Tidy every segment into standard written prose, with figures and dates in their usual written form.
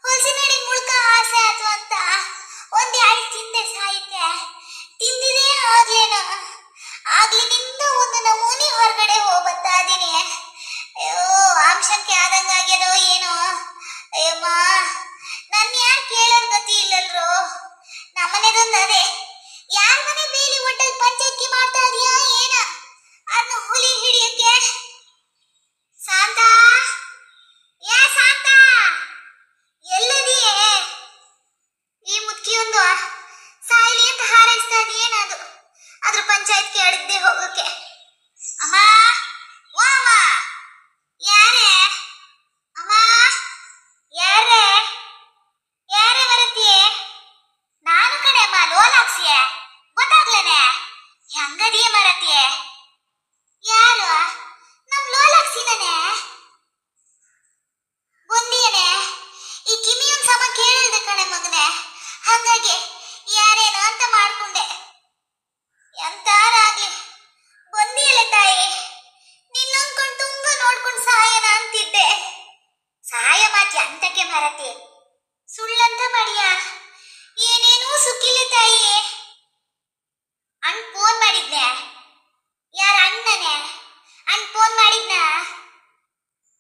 ಹೊಲಸಿನಡಿ ಮುಳ್ಕ ಆಸೆ ಆಯ್ತು ಅಂತ ಒಂದ್ ಎರಡು ತಿಂದೆ ಸಾಯಿತೆ ತಿಂದಿದೇ ಆಗ್ಲೇನ ಆಗ್ಲಿನಿಂದ ಒಂದು ನಮೂನಿ ಹೊರಗಡೆ ಹೋಗ್ಬತ್ತಾ ಇದೀನಿ. ಅಯ್ಯೋ ಆಮ್ಶಂಕೆ ಆದಂಗ ಆಗ್ಯದೋ ಏನೋ. ಅಯ್ಯಮ್ಮ ನನ್ ಯಾರು ಕೇಳೋರ್ ಗತಿ ಇಲ್ಲಲ್ರೋ. ನಮ್ಮನೆದೊಂದು ಅದೇ ಯಾರ ಮನೆ ಬೇಲಿ ಒಟ್ಟಲ್ಲಿ ಪಂಚಾಯತ್ಗೆ ಮಾಡ್ತಾ ಇದೀಯಾ ಏನ ಅದನ್ನ ಹುಲಿ ಹಿಡಿಯಕ್ಕೆ. ಶಾಂತ ಯಾ ಶಾಂತ ಎಲ್ಲದಿಯೇ? ಈ ಮುದ್ಕಿಯೊಂದು ಸಾಯಿಲಿ ಅಂತ ಹಾರೈಸ್ತಾ ಇದೆಯೇನದು ಅದ್ರ ಪಂಚಾಯತ್ಗೆ ಅಡಗದೆ ಹೋಗಕ್ಕೆ. ಅಮ್ಮ ಓ ಅಮ್ಮ ಯಾರೇ ಅಮ್ಮ ಯಾರೇ ಯಾರೇ ಬರತ್ತೀಯೇ? ನಾನು ಕಡೆ ಅಮ್ಮ ಲೋಲಾಕ್ಸಿಯೇ ಗೊತ್ತಾಗ್ಲೇನೆ ಹೆಂಗದಿಯೇ ಮರತಿಯೇ? ಯಾರು ನಮ್ ಲೋಲಾಕ್ಸಿನೇ ಬಂದಿಯೇನೆ? ಈ ಕಿಮಿಯೊಂದ್ ಸಮ ಕೇಳಿದೆ ಕಣೆ ಮಗನೆ, ಹಾಗಾಗಿ ಯಾರೇನು ಅಂತ ಮಾಡ್ಕೊಂಡೆ. ಎಂತಾರಾಗ್ಲಿ ಬಂದಿಯಲ್ಲ ತಾಯಿ, ನಿನ್ನೊಂದ್ಕೊಂಡು ತುಂಬಾ ನೋಡ್ಕೊಂಡು ಸಹಾಯನ ಅಂತಿದ್ದೆ. ಸಹಾಯ ಮಾತಿ ಅಂತಕ್ಕೆ ಮರತಿ ಸುಳ್ಳಂತ ಮಾಡಿಯ ಏನೇನೂ ಸುಕ್ಕಿಲ್ಲ ತಾಯಿ. ಅಣ್ಣ ಫೋನ್ ಮಾಡಿದ್ನೆ. ಯಾರ ಅಣ್ಣನೇ ಅಣ್ಣ ಫೋನ್ ಮಾಡಿದ್ನ?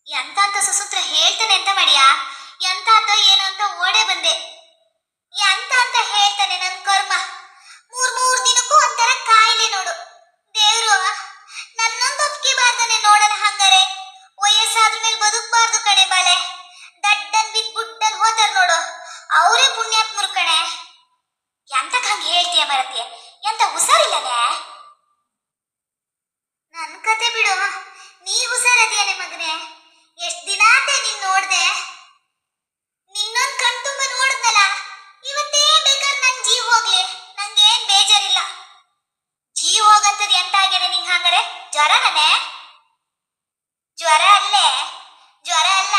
ಎಂತ ಅಂತ ಸುಸೂತ್ರ ಹೇಳ್ತಾನೆ ಅಂತ ಮಾಡಿಯ? ಎಂತ ಅಂತ ಏನು ಅಂತ ಓಡೇ ಬಂದೆ. ಎಂತ ಅಂತ ಹೇಳ್ತಾನೆ ನನ್ ಕರ್ಮ. ಮೂರ್ ದಿನಕ್ಕೂ ಒಂಥರ ಕಾಯಿಲೆ ನೋಡು. ದೇವ್ರು ನನ್ನೊಂದು ಒಪ್ಪಿಗೆ ಬಾರ್ದಾನೆ ನೋಡೋಣ. ಹಂಗಾರೆ ವಯಸ್ಸಾದ್ರ ಮೇಲೆ ಬದುಕಬಾರ್ದು ಕಣೆ ಬಾಲೆ. ದಡ್ಡನ್ ಬಿದ್ ಬುಡ್ಡನ್ ಹೋತಾರ ನೋಡು ಅವರೇ ಪುಣ್ಯಾತ್ಮರು ಕಣೆ. ಎಂತಕ್ ಹಂಗ ಹೇಳ್ತೀಯ ಮರತಿ? ಎಂತ ಹುಷಾರಿಲ್ಲನೆ? ನನ್ ಕತೆ ಬಿಡು, ನೀ ಹುಷಾರದಿಯಾನೆ ಮಗನೆ. ಎಷ್ಟ್ ದಿನ ಆತೆ ನೀನ್ ನೋಡ್ದೆ. ನಿನ್ನೊಂದ್ ಕಣ್ ತುಂಬ ನೋಡಿದ್ನಲ್ಲ, ಇವತ್ತೇ ಬೇಕಾದ್ರೆ ನನ್ ಜೀವ ಹೋಗ್ಲಿ, ನಂಗೇನ್ ಬೇಜಾರಿಲ್ಲ. ಜೀವ ಹೋಗಂತದ್ ಎಂತ ಆಗ್ಯದ ನಿಂಗ್ ಹಂಗಾರೆ? ಜ್ವರನೇ? ಜ್ವರ ಅಲ್ಲೇ, ಜ್ವರ ಅಲ್ಲ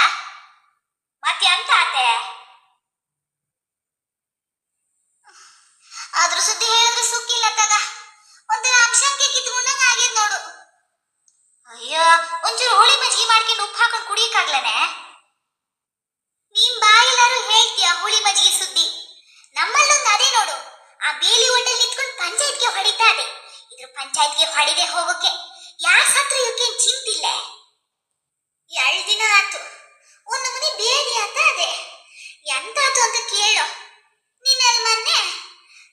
ಮತ್ತೆ ಎಂತ ಆತೆ? ಅದ್ರ ಸುದ್ದಿ ಹೇಳಿದ್ರೆ ಸುಕ್ಕಿಲ್ಲ ತಗ. ಒಂಥರ ಅಂಶಂಕೆ ಕಿತ್ಕೊಂಡಂಗ ಆಗಿದ್ ನೋಡು. ಅಯ್ಯೋ ಒಂಚೂರು ಹುಳಿ ಮಜ್ಜಿಗೆ ಮಾಡ್ಕೊಂಡು ಉಪ್ಪು ಹಾಕೊಂಡು ಕುಡಿಯಕ್ಕಾಗ್ಲನೆ? ನೀನ್ ಬಾಯಿಲಾರು ಹೇಳ್ತೀಯ ಹುಳಿ ಮಜ್ಜಿಗೆ ಸುದ್ದಿ. ನಮ್ಮಲ್ಲೊಂದು ಅದೇ ನೋಡು, ಆ ಬೇಲಿ ಒಡ್ಡಲ್ಲಿ ನಿಂತ್ಕೊಂಡು ಪಂಚಾಯತ್ಗೆ ಹೊಡಿತಾ ಇದೆ. ಇದ್ರ ಪಂಚಾಯತ್ಗೆ ಹೊಡಿದೆ ಹೋಗೋಕೆ ಯಾರ ಹತ್ರ ಇವಕ್ಕೇನ್ ಚಿಂತಿಲ್ಲ. 2 ದಿನ ಆತು ಒಂದು ಮನೆ ಬೇಲಿ ಅಂತ ಅದೇ. ಎಂತಾತು ಅಂತ ಕೇಳು. ನೀನಲ್ಲಿ ಮೊನ್ನೆ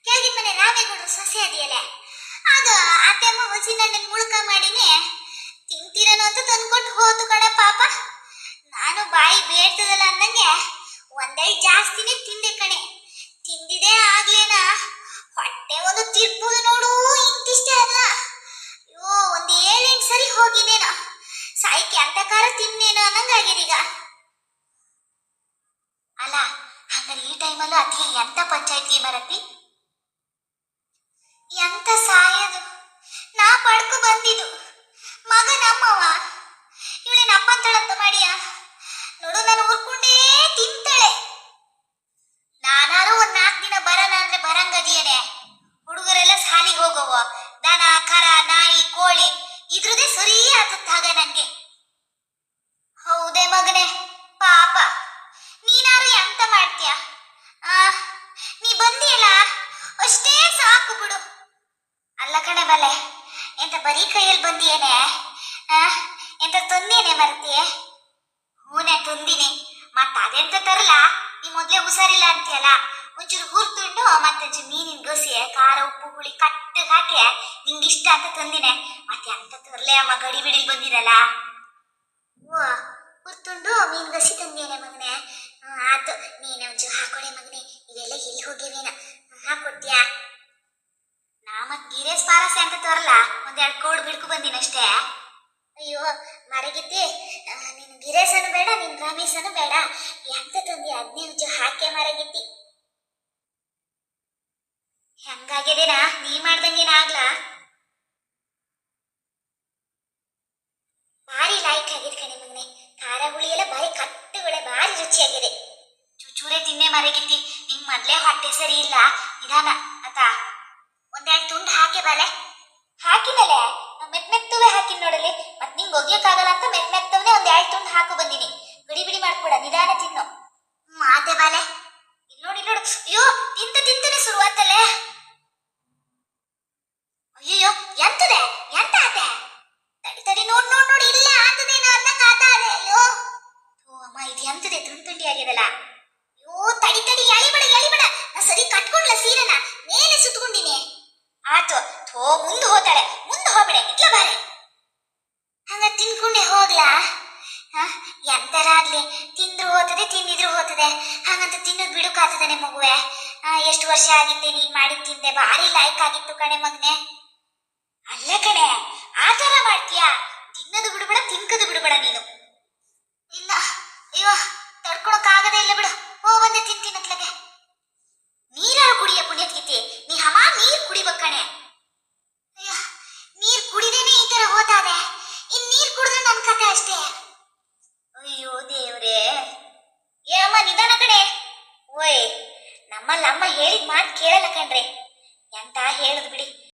ಕೆಳಗಿನ ಮನೆ ರಾಮೇಗೌಡರು ಸೊಸೆ ಅದೆಯಲ್ಲ, ಅದು ಅತ್ತೆಮ್ಮ ಹೊಸಿನಲ್ಲಿ ಮುಳ್ಕ ಮಾಡಿನೇ ತಿಂತೀರನು ಅಂತ ತಂದ್ಕೊಟ್ಟು ಹೋತು ಕಣೆ ಪಾಪ. ನಾನು ಬಾಯಿ ಬೇಡ್ತದಲ್ಲ ಅಂದಂಗೆ ಒಂದೆರಡು ಜಾಸ್ತಿನೇ ತಿಂದೆ ಕಣೆ. ತಿಂದಿದೆ ಆಗ್ಲೇನ ಹೊಟ್ಟೆ ಒಂದು ತಿರ್ಪುದು ನೋಡು, ಇಂತಿಷ್ಟೇ ಅಲ್ಲ. ಅಯ್ಯೋ ಒಂದ್ 7-8 ಸರಿ ಹೋಗಿನೇನೋ. ಸಾಯ್ಕೆ ಅಂತ ಕಾರ ತಿನ್ನೇನೋ ಅನ್ನಂಗಾಗಿದೀಗ. ಅಲ್ಲ ಹಂಗಾರೆ ಈ ಟೈಮಲ್ಲೂ ಅತಿ ಎಂತ ಪಂಚಾಯತ್ಗೆ ಮರತಿ? ಎಂತ ಸಾಯದು? ನಾ ಪಡ್ಕು ಬಂದಿದ್ದು ಮಗ ನಮ್ಮವ, ಇವಳೇನ ಅಪ್ಪಂತಳಂತ ಮಾಡಿಯ ನೋಡು. ನಾನು ಉರ್ಕೊಂಡೇ ತಿಂತಾಳೆ. ನಾನಾರು ಒಂದ್ 4 ದಿನ ಬರಣ ಅಂದ್ರೆ ಬರಂಗದಿಯನೆ. ಹುಡುಗರೆಲ್ಲ ಸಾಲಿಗೆ ಹೋಗೋವ, ದನ ಕರ ನಾಯಿ ಕೋಳಿ ಇದ್ರದೇ ಸರಿ ಆತತ್ತಾಗ ನಂಗೆ. ಹೌದೇ ಮಗನೆ ಪಾಪ, ನೀನಾರು ಎಂತ ಮಾಡ್ತೀಯ? ನೀ ಬಂದಿಯಲ್ಲ ಅಷ್ಟೇ ಸಾಕು ಬಿಡು. ಅಲ್ಲ ಕಣೆ ಬಲೆ, ಎಂತ ಬರೀ ಕೈಯಲ್ಲಿ ಬಂದಿಯೇನೆ? ಎಂತ ತಂದೇನೆ ಮರ್ತಿಯೇ? ಹೂನೆ ತಂದಿನಿ. ಮತ್ತ ಅದೆಂತ ತರಲ? ನೀ ಮೊದ್ಲೇ ಹುಷಾರಿಲ್ಲ ಅಂತೀಯಲ್ಲ, ಒಂಚೂರು ಹುರ್ದುಂಡು ಮತ್ತೊಂಚೂರು ಮೀನಿನ ಗೊಸಿ ಖಾರ ಉಪ್ಪು ಹುಳಿ ಕಟ್ಟು ಹಾಕಿ ನಿಂಗಿಷ್ಟ ಅಂತ ತಂದಿನೆ. ಮತ್ತೆ ಅಂತ ತರ್ಲೆ ಅಮ್ಮ, ಗಡಿ ಬಿಡಿಲ್ ಬಂದಿರಲ್ಲ. ಓ ಹುರ್ದುಂಡು ಮೀನ್ ಗಸಿ ತಂದೇನೆ ಮಗನೆ. ಆತು, ನೀನು ಒಂಚೂರು ಹಾಕೊಡೆ ಮಗನೆ. ಇವೆಲ್ಲ ಎಲ್ಲಿ ಹೋಗಿವೇನ ಹಾಕೊಡ್ತೀಯಾ? ನಾ ಮತ್ ಗೀರೇಸ್ ಪಾರಸೆ ಅಂತ ತರಲ್ಲ, 1-2 ಕೋಡ್ ಬಿಡ್ಕು ಬಂದಿನಷ್ಟೇ. ಅಯ್ಯೋ ಮರಗಿದ್ದೆ, ನೀನು ಗಿರೇಸನು ಬೇಡ, ನಿನ್ ರಮೇಶನು ಬೇಡ. ಎಂತ ತಂದಿ ಅದನ್ನೇ ಒಂಚೂರು ಹಾಕಿ ಮರಗಿದ್ದಿ. ಹೆಂಗಾಗ್ಯದೇನಾ? ನೀ ಮಾಡ್ದಂಗೇನ ಆಗ್ಲಾ? ಭಾರಿ ಲಾಯ್ಕ್ ಆಗಿದ್ ಕಣೆ ಮಗನೆ. ಖಾರ ಹುಳಿ ಎಲ್ಲ ಭಾರಿ ಕಟ್ಟುಗಳೇ, ಭಾರಿ ರುಚಿಯಾಗಿದೆ. ಚೂಚೂರೆ ತಿನ್ನೆ ಮರಗಿದ್ದಿ. ನಿಂಗ್ ಮೊದ್ಲೇ ಹೊಟ್ಟೆ ಸರಿ ಇಲ್ಲ, ನಿಧಾನ ಆತ. 1-2 ತುಂಡು ಹಾಕಿ ಬಾಲೆ. ಹಾಕಿನಲ್ಲೇ ಮೆತ್ತವೆ ಹಾಕಿನ ನೋಡಲಿ. ಮತ್ ನಿಂಗೆ ಒಗ್ಯಕ್ಕಾಗಲ್ಲ ಅಂತ ಮೆತ್ತವನೇ 1-2 ತುಂಡು ಹಾಕು ಬಂದಿನಿ. ಬಿಡಿ ಬಿಡಿ ಮಾಡ್ಕೊಡ, ನಿಧಾನ ತಿನ್ನು. ಮಾತೆ ಬಾಲೆ ಇಲ್ಲಿ ನೋಡಿ ನೋಡು. ಅಯ್ಯೋ ತಿಂತಾನೆ ಶುರುವಾತಲ್ಲೇ. ಅಯ್ಯೋ ಎಂತದೆ ಎಂತ ಆತೆ? ತಡಿ ನೋಡಿ ಇಲ್ಲ ಆತದೇನೋ ಅನ್ನಂಗ ಆತೆ. ಅಯ್ಯೋ ಓ ಅಮ್ಮ ಇದು ಎಂತದೆ ತುಂಡಿ ಆಗ್ಯದಲ್ಲ. ಅಯ್ಯೋ ತಡಿ ಎಳಿಬೇಡ. ನಾ ಸರಿ ಕಟ್ಕೊಂಡ್ಲ ಸೀರೆನ ಮೇಲೆ ಸುತ್ಕೊಂಡಿನಿ. ಆತು ಥೋ ಮುಂದೆ ಹೋಗ್ಬೇಡ ಇಟ್ಲ ಬಾರೆ. ಹಂಗ ತಿನ್ಕೊಂಡೆ ಹೋಗ್ಲಾ? ಎಂತರ ಆಗ್ಲಿ ತಿಂದ್ರು ಹೋತದೆ ತಿಂದಿದ್ರು ಹೋತದೆ. ಹಂಗಂತ ತಿನ್ನೋದ್ ಬಿಡುಕಾಗ್ತದೆ ಮಗುವೆ? ಎಷ್ಟು ವರ್ಷ ಆಗಿದ್ದೆ ನೀನ್ ಮಾಡಿ ತಿಂದೆ, ಭಾರಿ ಲಾಯ್ಕ್ ಆಗಿತ್ತು ಕಣೆ ಮಗನೆ. ಅಲ್ಲ ಕಣೆ ಆತರ ಮಾಡ್ತೀಯಾ? ತಿನ್ನೋದು ಬಿಡುಬೇಡ ತಿನ್ಕದು ಬಿಡುಬೇಡ ನೀನು. ಇಲ್ಲ ಅಯ್ಯೋ ತಡ್ಕೊಳಕ್ ಆಗದೇ ಇಲ್ಲ ಬಿಡು. ಬಂದೆ ತಿಂತೀನತ್ಲಗೆ. ನೀರಾರು ಕುಡಿಯ ಪುಣ್ಯತ್ಗಿತಿ, ನೀ ಹಮ ನೀರ್ ಕುಡಿಬೇಕ ಕಣೆ. ಅಯ್ಯೋ ನೀರ್ ಕುಡಿದೇನೆ ಈ ತರ ಹೋತಾದೆ, ಇನ್ ನೀರ್ ಕುಡಿದ್ರೆ ನನ್ ಕತೆ ಅಷ್ಟೇ. ಅಯ್ಯೋ ದೇವ್ರೇ. ಏ ಅಮ್ಮ ನಿಧಾನ ಕಣೆ. ಓಯ್ ನಮ್ಮಲ್ಲ ಅಮ್ಮ ಹೇಳಿದ ಮಾತು ಕೇಳಲ್ಲ ಕಣ್ರಿ. ಎಂತ ಹೇಳುದು